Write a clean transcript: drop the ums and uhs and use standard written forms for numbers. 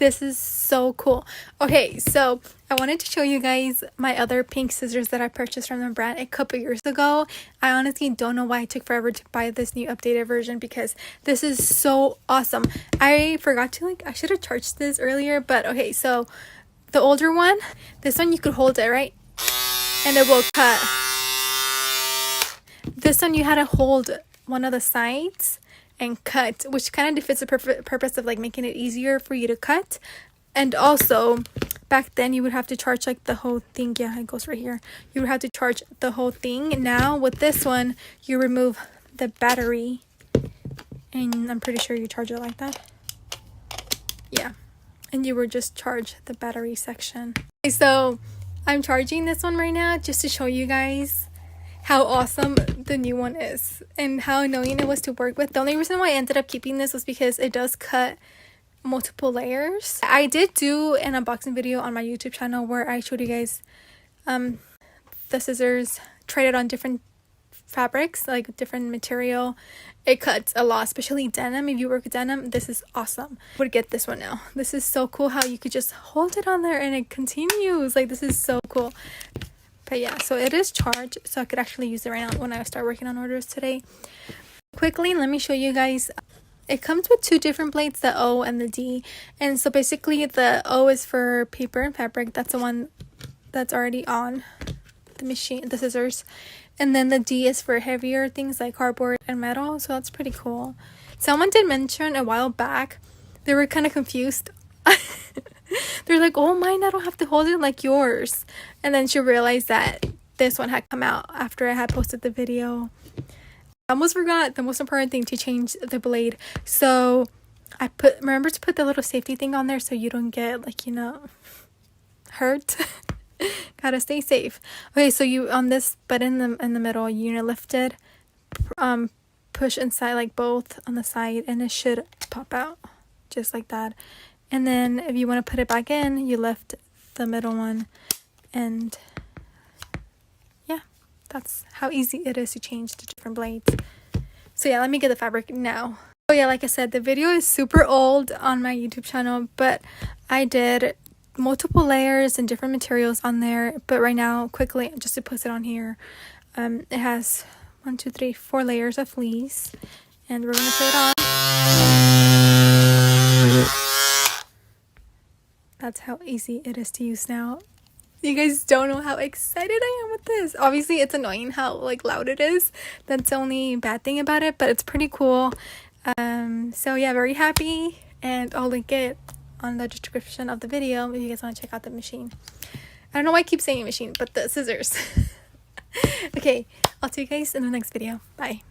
This is so cool. Okay, so I wanted to show you guys my other pink scissors that I purchased from the brand a couple years ago. I honestly don't know why it took forever to buy this new updated version, because this is so awesome. I forgot to I should have charged this earlier, but okay, so the older one, this one you could hold it, right? And it will cut. This one you had to hold one of the sides and cut, which kind of defeats the purpose of making it easier for you to cut. And also back then you would have to charge the whole thing. Yeah, it goes right here. You would have to charge the whole thing. Now with this one you remove the battery, and I'm pretty sure you charge it like that. Yeah, and you would just charge the battery section. Okay, so I'm charging this one right now just to show you guys how awesome the new one is and how annoying it was to work with. The only reason why I ended up keeping this was because it does cut multiple layers. I did do an unboxing video on my YouTube channel where I showed you guys the scissors, tried it on different fabrics, different material. It cuts a lot, especially denim. If you work with denim, this is awesome. I would get this one now. This is so cool how you could just hold it on there and it continues. This is so cool. But yeah, so it is charged, so I could actually use it right now when I start working on orders today. Quickly, let me show you guys. It comes with two different blades, the O and the D. And so basically the O is for paper and fabric. That's the one that's already on the machine, the scissors. And then the D is for heavier things like cardboard and metal. So that's pretty cool. Someone did mention a while back, they were kind of confused. They're like, oh, mine, I don't have to hold it like yours. And then she realized that this one had come out after I had posted the video. I almost forgot the most important thing, to change the blade. So I remember to put the little safety thing on there so you don't get hurt. Gotta stay safe. Okay, so you on this button in the middle, you lift it, push inside both on the side, and it should pop out just like that. And then if you want to put it back in, you lift the middle one, and yeah, that's how easy it is to change the different blades. So yeah, let me get the fabric now. Oh yeah, like I said, the video is super old on my YouTube channel, but I did multiple layers and different materials on there. But right now, quickly, just to put it on here, it has 1, 2, 3, 4 layers of fleece, and we're gonna put it on. That's how easy it is to use now. You guys don't know how excited I am with this. Obviously, it's annoying how loud it is. That's the only bad thing about it, but it's pretty cool. So yeah, very happy, and I'll link it on the description of the video if you guys want to check out the machine. I don't know why I keep saying machine, but the scissors. Okay, I'll see you guys in the next video. Bye.